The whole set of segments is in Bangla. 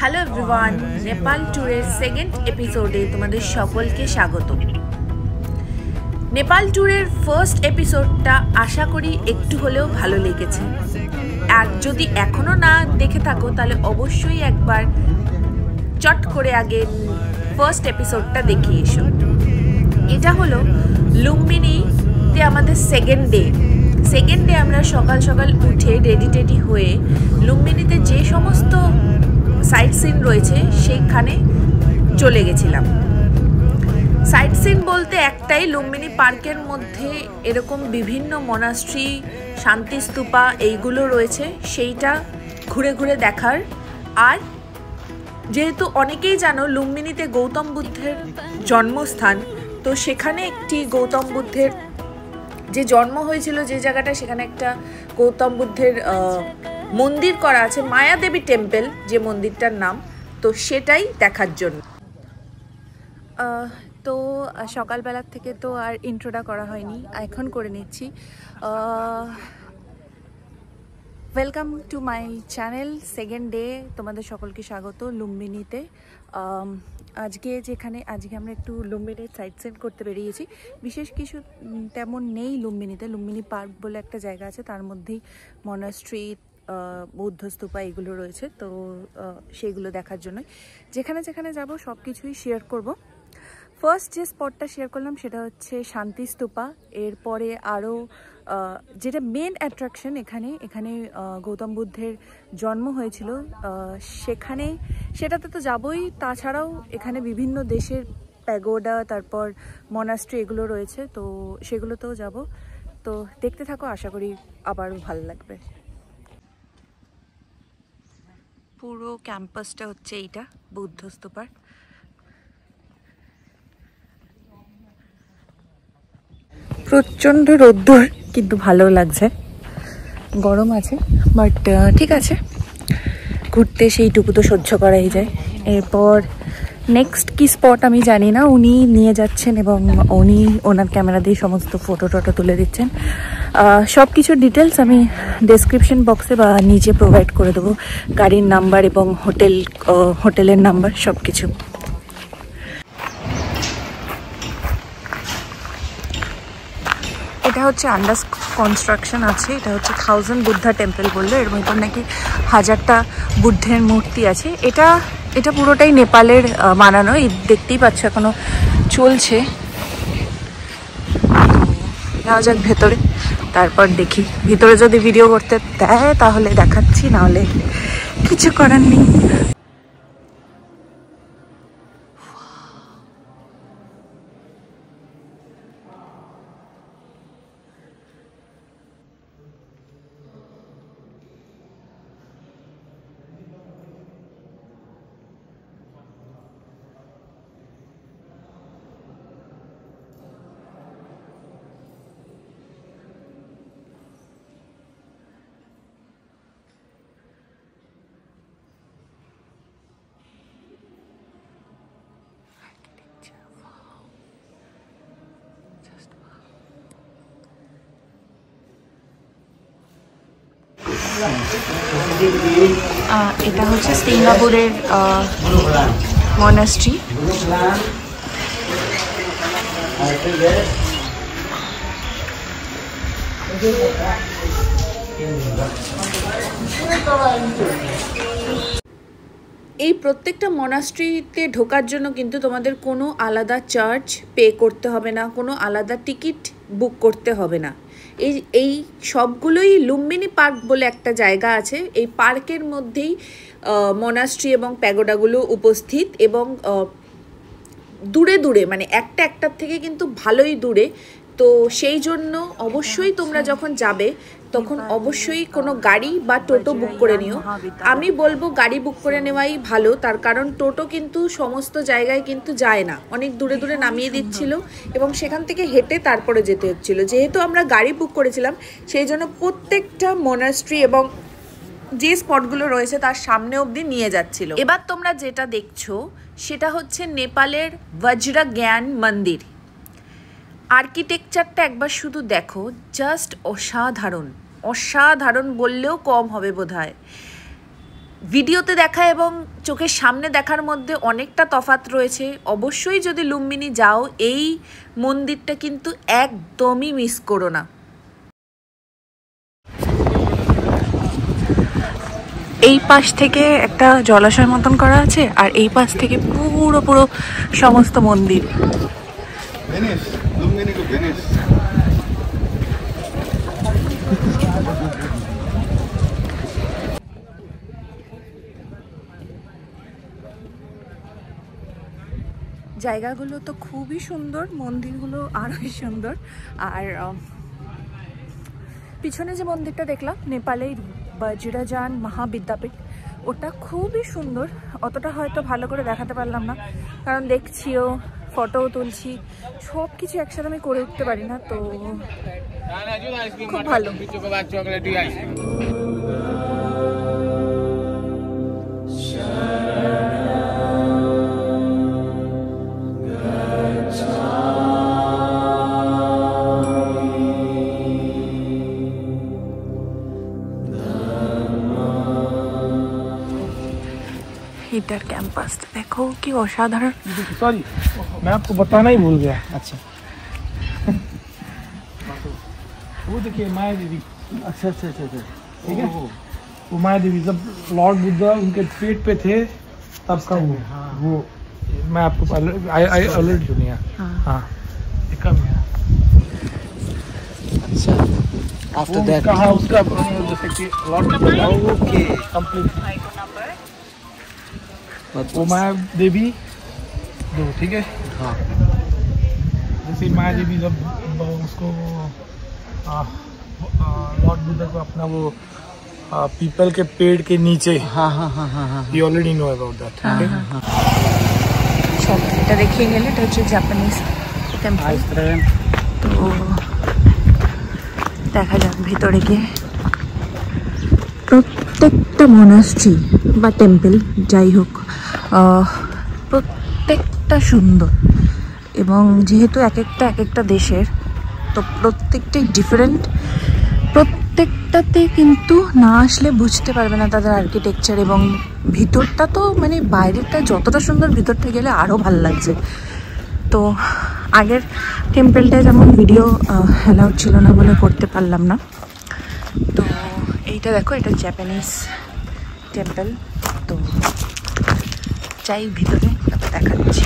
হ্যালো এভরিওয়ান, নেপাল ট্যুরের সেকেন্ড এপিসোডে তোমাদের সকলকে স্বাগত। নেপাল ট্যুরের ফার্স্ট এপিসোডটা আশা করি একটু হলেও ভালো লেগেছে। আর যদি এখনও না দেখে থাকো তাহলে অবশ্যই একবার চট করে আগে ফার্স্ট এপিসোডটা দেখে এসো। এটা হলো লুম্বিনীতে আমাদের সেকেন্ড ডে আমরা সকাল সকাল উঠে রেডি হয়ে লুম্বিনীতে যে সমস্ত সাইট সিন রয়েছে সেইখানে চলে গেছিলাম। সাইট সিন বলতে একটাই, লুম্বিনী পার্কের মধ্যে এরকম বিভিন্ন মনাস্ট্রি, শান্তিস্তূপা এইগুলো রয়েছে, সেইটা ঘুরে ঘুরে দেখার। আর যেহেতু অনেকেই জানো লুম্বিনীতে গৌতম বুদ্ধের জন্মস্থান, তো সেখানে একটি গৌতম বুদ্ধের যে জন্ম হয়েছিল যে জায়গাটা, সেখানে একটা গৌতম বুদ্ধের মন্দির করা আছে, মায়াদেবী টেম্পল যে মন্দিরটার নাম, তো সেটাই দেখার জন্য। তো সকালবেলার থেকে তো আর ইন্ট্রোটা করা হয়নি, এখন করে নিচ্ছি। Welcome to my channel, second day, তোমাদের সকলকে স্বাগত লুম্বিনীতে। আজকে আমরা একটু লুম্বিনীর সাইট সিন করতে বেরিয়েছি। বিশেষ কিছু তেমন নেই লুম্বিনীতে। লুম্বিনী পার্ক বলে একটা জায়গা আছে, তার মধ্যেই মনাস্ট্রি, বৌদ্ধস্তূপা এগুলো রয়েছে, তো সেইগুলো দেখার জন্যই যেখানে যাব সব কিছুই শেয়ার করব। ফার্স্ট যে স্পটটা শেয়ার করলাম সেটা হচ্ছে শান্তিস্তূপা। এরপরে আরও যেটা মেন অ্যাট্রাকশন, এখানে গৌতম বুদ্ধের জন্ম হয়েছিল, সেটাতে তো যাবই। তাছাড়াও এখানে বিভিন্ন দেশের প্যাগোডা, তারপর মনাস্ট্রি এগুলো রয়েছে, তো সেগুলোতেও যাব। তো দেখতে থাকো, আশা করি আবারও ভালো লাগবে। পুরো ক্যাম্পাসটা হচ্ছে এইটা বৌদ্ধস্তূপার। প্রচণ্ড রোদ্দুর, কিন্তু ভালো লাগছে। গরম আছে, বাট ঠিক আছে, ঘুরতে সেইটুকু তো সহ্য করাই যায়। এরপর নেক্সট কি স্পট আমি জানি না, উনি নিয়ে যাচ্ছেন এবং ওনার ক্যামেরা দিয়ে সমস্ত ফটো তুলে দিচ্ছেন। সব কিছুর ডিটেলস আমি ডেসক্রিপশন বক্সে বা নিচে প্রোভাইড করে দেবো, গাড়ির নাম্বার এবং হোটেলের নাম্বার সব কিছু। এটা হচ্ছে আন্ডার কনস্ট্রাকশন আছে। এটা হচ্ছে 1000 বুদ্ধা টেম্পল বললো, এর মধ্যে নাকি 1000টা বুদ্ধের মূর্তি আছে। এটা পুরোটাই নেপালের বানানো, দেখতেই পাচ্ছ এখনো চলছে। যাওয়া যাক ভেতরে, তারপর দেখি। ভিতরে যদি ভিডিও করতে দেয় তাহলে দেখাচ্ছি, নাহলে কিছু করার নেই। এটা হচ্ছে সিঙ্গাপুরের মনাস্ট্রি। এই প্রত্যেকটা মনাস্ট্রিতে ঢোকার জন্য কিন্তু তোমাদের কোনো আলাদা চার্জ পে করতে হবে না, কোনো আলাদা টিকিট বুক করতে হবে না। এই সবগুলোই লুম্বিনী পার্ক বলে একটা জায়গা আছে, এই পার্কের মধ্যেই মনাস্ট্রি এবং প্যাগোডাগুলো উপস্থিত, এবং দূরে মানে একটার থেকে কিন্তু ভালোই দূরে। তো সেই জন্য অবশ্যই তোমরা যখন যাবে তখন অবশ্যই কোনো গাড়ি বা টোটো বুক করে নিও। আমি বলবো গাড়ি বুক করে নেওয়াই ভালো, তার কারণ টোটো কিন্তু সমস্ত জায়গায় কিন্তু যায় না, অনেক দূরে নামিয়ে দিচ্ছিল এবং সেখান থেকে হেঁটে তারপরে যেতে হচ্ছিল। যেহেতু আমরা গাড়ি বুক করেছিলাম, সেই জন্য প্রত্যেকটা মনাস্ট্রি এবং যে স্পটগুলো রয়েছে তার সামনে অবধি নিয়ে যাচ্ছিল। এবার তোমরা যেটা দেখছো সেটা হচ্ছে নেপালের বজ্র জ্ঞান মন্দির। আর্কিটেকচারটা একবার শুধু দেখো, জাস্ট অসাধারণ বললেও কম হবে বোধহয়। ভিডিওতে দেখা এবং চোখের সামনে দেখার মধ্যে অনেকটা তফাৎ রয়েছে। অবশ্যই যদি লুম্বিনী যাও এই মন্দিরটা কিন্তু একদমই মিস করো না। এই পাশ থেকে একটা জলাশয় মতন করা আছে আর এই পাশ থেকে পুরো পুরো সমস্ত মন্দির। জায়গাগুলো তো খুবই সুন্দর, মন্দিরগুলো আরোই সুন্দর। আর পিছনে যে মন্দিরটা দেখলাম নেপালের বজ্রযান মহাবিদ্যাপীঠ, ওটা খুবই সুন্দর। অতটা হয়তো ভালো করে দেখাতে পারলাম না, কারণ দেখছিও, ফটোও তুলছি, সব কিছু একসাথে আমি করে উঠতে পারি না, তো খুব ভালো। इधर कैंपस देखो कि असाधारण। सॉरी मैं आपको बताना ही भूल गया। अच्छा वो देखिए माया देवी। अच्छा अच्छा अच्छा अच्छा ठीक है। वो माया देवी जब लॉर्ड बुद्धा उनके पेट पे थे तब का वो मैं आपको आई ऑलरेडी सुनिया। हाँ कम है। अच्छा आफ्टर दैट कहा उसका जैसे कि लॉर्ड बुद्धा ओके कंप्लीट वो माया देवी दो ठीक है। हाँ जैसे माया देवी जब उसको लॉर्ड बुद्धा को अपना वो पीपल के पेड़ के नीचे। हाँ हाँ हाँ हाँ हाँ you already know about that. চলো এটা দেখিয়ে গেলে, এটা হচ্ছে জাপানিজ টেম্পল। তো দেখা যাক ভিতরে গিয়ে। প্রত্যেকটা মনাস্ট্রি বা টেম্পল যাই হোক প্রত্যেকটা সুন্দর, এবং যেহেতু এক একটা দেশের, তো প্রত্যেকটাই ডিফারেন্ট। প্রত্যেকটাতে কিন্তু না আসলে বুঝতে পারবে না তাদের আর্কিটেকচার, এবং ভিতরটা তো মানে বাইরেটা যতটা সুন্দর, ভিতরটা গেলে আরও ভাল লাগছে। তো আগের টেম্পলটায় যেমন ভিডিও অ্যালাউড ছিল না বলে করতে পারলাম না। তো এইটা দেখো, এটা জাপানিজ টেম্পল। তো চাই ভিতরে দেখাচ্ছি।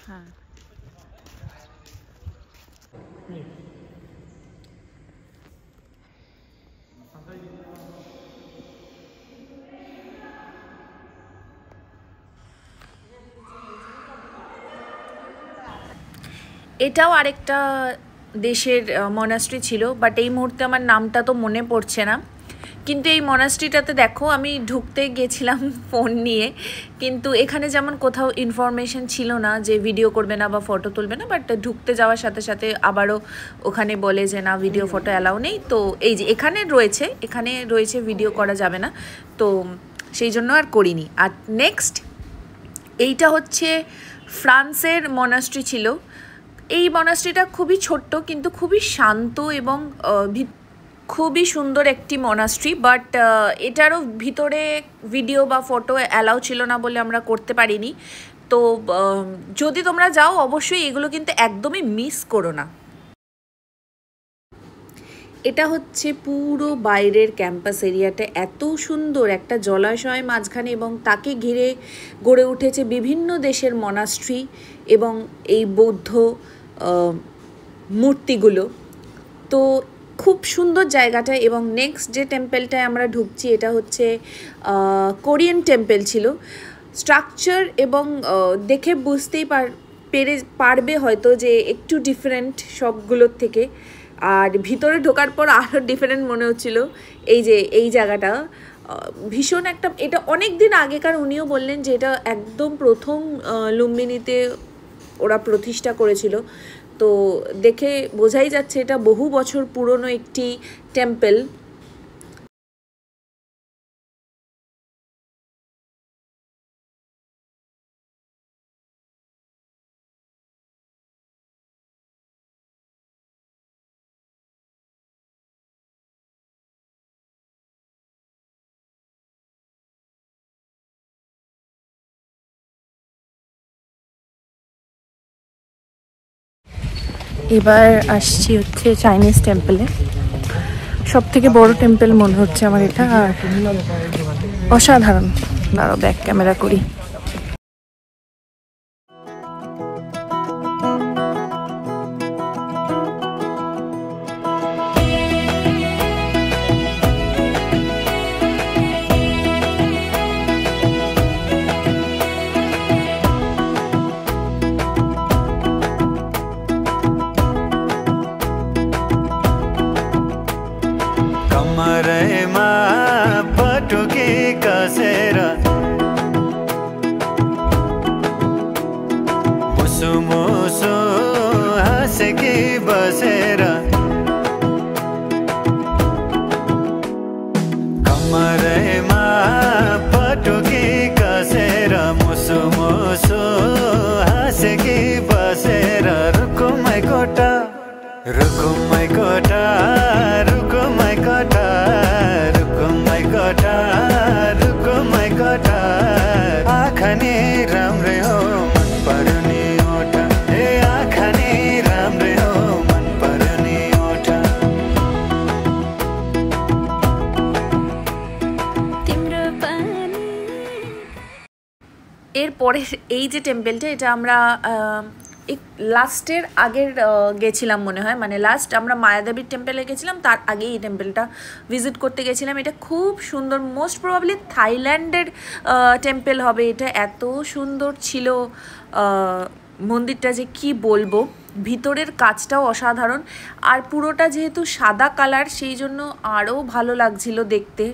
হ্যাঁ এটাও আরেকটা দেশের মনাস্ট্রি ছিল, বাট এই মুহূর্তে আমার নামটা তো মনে পড়ছে না। কিন্তু এই মনাস্ট্রিটাতে দেখো, আমি ঢুকতে গেছিলাম ফোন নিয়ে, কিন্তু এখানে যেমন কোথাও ইনফরমেশন ছিল না যে ভিডিও করবে না বা ফটো তুলবে না, বাট ঢুকতে যাওয়ার সাথে সাথে আবারও ওখানে বলে যে না, ভিডিও ফটো অ্যালাউ নেই। তো এই যে এখানে রয়েছে ভিডিও করা যাবে না, তো সেই জন্য আর করিনি। আর নেক্সট এইটা হচ্ছে ফ্রান্সের মনাস্ট্রি ছিল। এই মনাস্ট্রিটা খুবই ছোট্ট কিন্তু খুবই শান্ত এবং খুবই সুন্দর একটি মনাস্ট্রি, বাট এটারও ভিতরে ভিডিও বা ফটো অ্যালাউ ছিল না বলে আমরা করতে পারিনি। তো যদি তোমরা যাও অবশ্যই এগুলো কিন্তু একদমই মিস করো না। এটা হচ্ছে পুরো বাইরের ক্যাম্পাস এরিয়াটা, এত সুন্দর একটা জলাশয় মাঝখানে, এবং তাকে ঘিরে গড়ে উঠেছে বিভিন্ন দেশের মনাস্ট্রি এবং এই বৌদ্ধ মূর্তিগুলো। তো খুব সুন্দর জায়গাটা। এবং নেক্সট যে টেম্পলটায় আমরা ঢুকছি, এটা হচ্ছে কোরিয়ান টেম্পল ছিল। স্ট্রাকচার এবং দেখে বুঝতেই পারবে হয়তো যে একটু ডিফারেন্ট সবগুলোর থেকে। আর ভিতরে ঢোকার পর আরও ডিফারেন্ট মনে হচ্ছিল। এই যে এই জায়গাটা ভীষণ একটা, এটা অনেক দিন আগেকার, উনিও বললেন যে এটা একদম প্রথম লুম্বিনীতে ওরা প্রতিষ্ঠা করেছিল। তো দেখে বোঝাই যাচ্ছে এটা বহু বছর পুরনো একটি টেম্পল। এবার আসছি হচ্ছে চাইনিজ টেম্পলে। সব থেকে বড় টেম্পল মনে হচ্ছে আমার এটা, আর অসাধারণ। দাঁড়াও ব্যাক ক্যামেরা করি। कमरेमा पटुकी कसेर मुसु मुसु हाँसेकी बसेर कमरेमा पटुकी कसेर मुसु मुसु हाँसेकी बसेर रुकुमै कोटा रुकुमै कोटा रुकुमै कोटा रुकुमै कोटा रुकुमै कोटा आँखा नि राम्रै हो मन पर्ने ओठ ए आँखा नि राम्रै हो मन पर्ने ओठ तिम्रो पानी। এরপরে এই যে টেম্পলটা, এটা আমরা লাস্টের আগের গেছিলাম মনে হয়, মানে লাস্ট আমরা মায়াদেবীর টেম্পলে গেছিলাম, তার আগে এই টেম্পলটা ভিজিট করতে গেছিলাম। এটা খুব সুন্দর, মোস্ট প্রবাবলি থাইল্যান্ডের টেম্পল হবে এটা। এত সুন্দর ছিল মন্দিরটা যে কি বলবো। ভিতরের কাজটাও অসাধারণ, আর পুরোটা যেহেতু সাদা কালার সেই জন্য আরও ভালো লাগছিল দেখতে।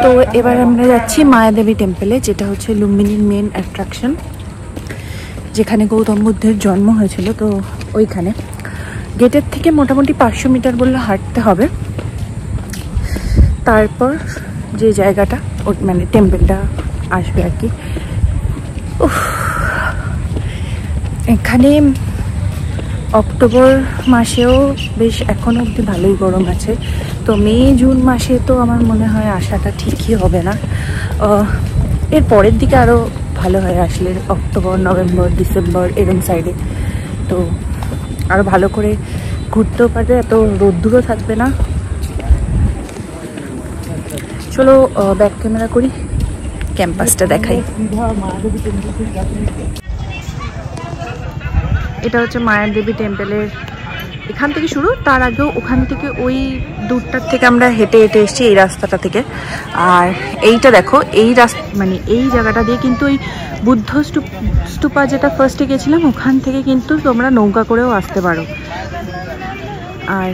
তো এবার আমরা যাচ্ছি মায়াদেবী টেম্পলে, যেটা হচ্ছে লুম্বিনীর মেন অ্যাট্রাকশন, যেখানে গৌতম বুদ্ধের জন্ম হয়েছিল। তো ওইখানে গেটের থেকে মোটামুটি 500 মিটার বললে হাঁটতে হবে। তারপর যে জায়গাটা মানে টেম্পলটা আসবে আর কি। এখানে অক্টোবর মাসেও বেশ এখনো অবধি ভালোই গরম আছে। তো মে জুন মাসে তো আমার মনে হয় আসাটা ঠিকই হবে না, এর পরের দিকে আরও ভালো হয় আসলে, অক্টোবর নভেম্বর ডিসেম্বর এরকম সাইডে। তো আরও ভালো করে ঘুরতেও পারবে, এত রোদ্দুরও থাকবে না। চলো ব্যাক ক্যামেরা করি, ক্যাম্পাসটা দেখাই। এটা হচ্ছে মায়াদেবী টেম্পলের এখান থেকে শুরু, তার আগেও ওখান থেকে ওই দূরটার থেকে আমরা হেঁটে হেঁটে এসেছি এই রাস্তাটা থেকে। আর এইটা দেখো, এই রাস্তা মানে এই জায়গাটা দিয়ে কিন্তু ওই বুদ্ধ স্তূপা যেটা ফার্স্টে গেছিলাম ওখান থেকে কিন্তু তোমরা নৌকা করেও আসতে পারো। আর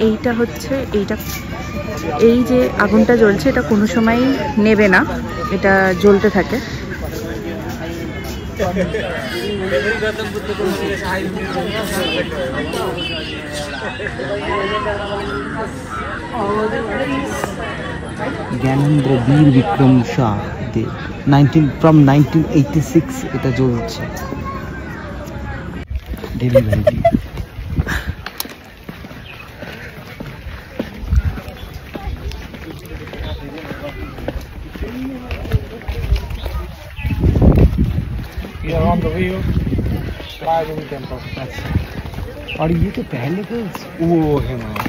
এইটা হচ্ছে এই যে আগুনটা জ্বলছে এটা কোনো সময় নেবে না, এটা জ্বলতে থাকে। জ্ঞানেন্দ্র বীর বিক্রম শাহ from 1986 এটা চলছে। Delivery on the way Mayadevi temple. और ये तो पहले तो वो है माया,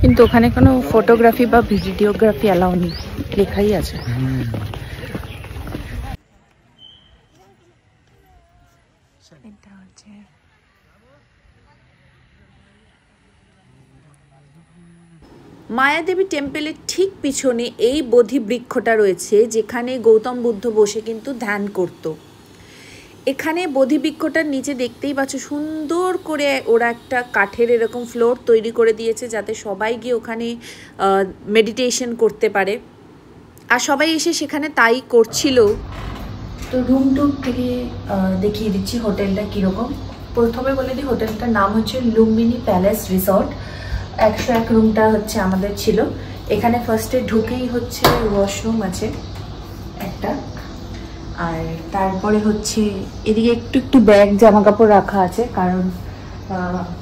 কিন্তু ওখানে কোনো ফটোগ্রাফি বা ভিডিওগ্রাফি অ্যালাউ নেই, লেখাই আছে। মায়াদেবী টেম্পলের ঠিক পিছনে এই বোধি বৃক্ষটা রয়েছে, যেখানে গৌতম বুদ্ধ বসে কিন্তু ধ্যান করত। এখানে বোধি বৃক্ষটার নিচে দেখতেই পাচ্ছ সুন্দর করে ওরা একটা কাঠের এরকম ফ্লোর তৈরি করে দিয়েছে, যাতে সবাই গিয়ে ওখানে মেডিটেশন করতে পারে। আর সবাই এসে সেখানে তাই করছিল। তো রুম টুর থেকে দেখিয়ে দিচ্ছি হোটেলটা কীরকম। প্রথমে বলে দিই, হোটেলটার নাম হচ্ছে লুম্বিনী প্যালেস রিসর্ট। 101 রুমটা হচ্ছে আমাদের ছিল। এখানে ফার্স্টে ঢুকেই হচ্ছে ওয়াশরুম আছে একটা, আর তারপরে হচ্ছে এদিকে একটু একটু ব্যাগ জামা কাপড় রাখা আছে, কারণ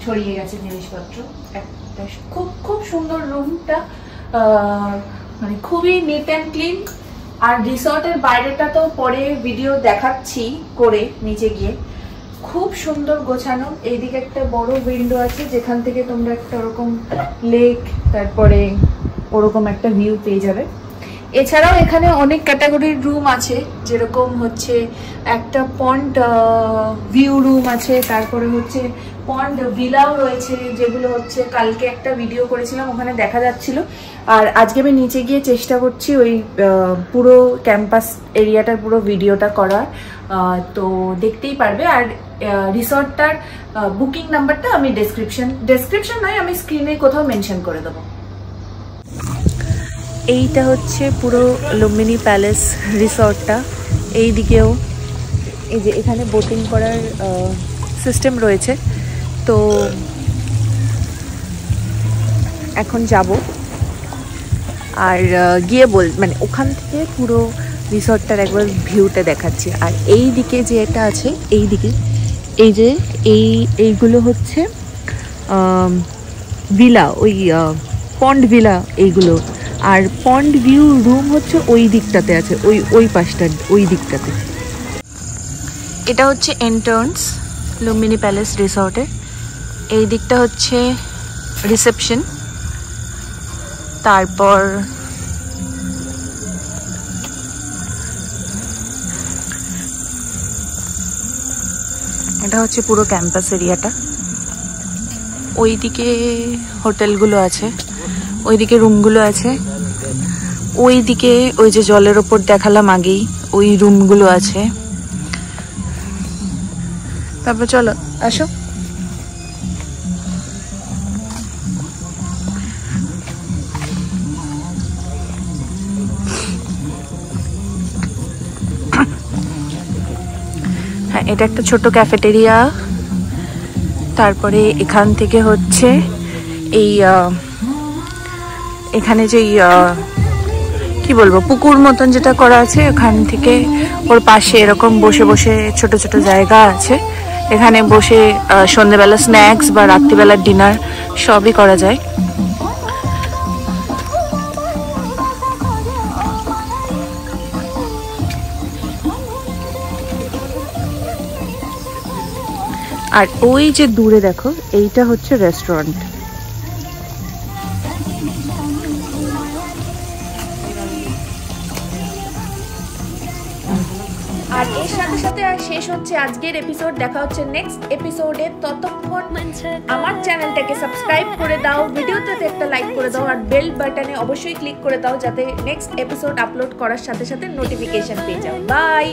ছড়িয়ে গেছে জিনিসপত্র। একটা খুব খুব সুন্দর রুমটা, মানে খুবই নিট অ্যান্ড ক্লিন। আর রিসর্টের বাইরেটা তো পরে ভিডিও দেখাচ্ছি করে নিচে গিয়ে। খুব সুন্দর গোছানো। এইদিকে একটা বড় উইন্ডো আছে যেখান থেকে তোমরা একটা ওরকম লেক, তারপরে ওরকম একটা ভিউ পেয়ে যাবে। এছাড়াও এখানে অনেক ক্যাটাগরির রুম আছে, যেরকম হচ্ছে একটা পন্ড ভিউ রুম আছে, তারপরে হচ্ছে পন্ড ভিলাও রয়েছে, যেগুলো হচ্ছে কালকে একটা ভিডিও করেছিলাম ওখানে দেখা যাচ্ছিল। আর আজকে আমি নিচে গিয়ে চেষ্টা করছি ওই পুরো ক্যাম্পাস এরিয়াটার পুরো ভিডিওটা করার, তো দেখতেই পারবে। আর রিসর্টটার বুকিং নাম্বারটা আমি ডেসক্রিপশন নয়, আমি স্ক্রিনে কোথাও মেনশন করে দেবো। এইটা হচ্ছে পুরো লুম্বিনী প্যালেস রিসর্টটা। এই দিকেও এই যে এখানে বোটিং করার সিস্টেম রয়েছে, তো এখন যাব আর গিয়ে মানে ওখান থেকে পুরো রিসর্টটার একবার ভিউটা দেখাচ্ছি। আর এই দিকে যে এটা আছে, এই দিকে এই যে এইগুলো হচ্ছে ভিলা, ওই পন্ড ভিলা এইগুলো। আর পন্ড ভিউ রুম হচ্ছে ওই দিকটাতে আছে, ওই পাশটা, ওই দিকটাতে। এটা হচ্ছে এন্ট্রান্স লুম্বিনী প্যালেস রিসর্টের। এই দিকটা হচ্ছে রিসেপশন, তারপর এটা হচ্ছে পুরো ক্যাম্পাস এরিয়াটা। ওইদিকে হোটেলগুলো আছে, ওইদিকে রুমগুলো আছে, ওইদিকে ওই যে জলের ওপর দেখালাম আগেই, ওই রুমগুলো আছে। তারপর চলো আসো। হ্যাঁ, এটা একটা ছোট ক্যাফেটেরিয়া। তারপরে এখান থেকে হচ্ছে এই এখানে যে কি বলবো পুকুর মতন যেটা করা আছে, এখান থেকে ওর পাশে এরকম বসে বসে ছোট ছোট জায়গা আছে, এখানে বসে সন্ধ্যেবেলা স্ন্যাক্স বা রাত্রিবেলার ডিনার সবই করা যায়। আর ওই যে দূরে দেখো, এইটা হচ্ছে রেস্টুরেন্ট। আর এর সাথে সাথে আর শেষ হচ্ছে আজকের এপিসোড। দেখা হচ্ছে নেক্সট এপিসোডে। ততক্ষণ আমার চ্যানেলটাকে সাবস্ক্রাইব করে দাও, ভিডিওতে একটা লাইক করে দাও, আর বেল বাটনে অবশ্যই ক্লিক করে দাও যাতে নেক্সট এপিসোড আপলোড করার সাথে সাথে নোটিফিকেশন পেয়ে যাও। বাই।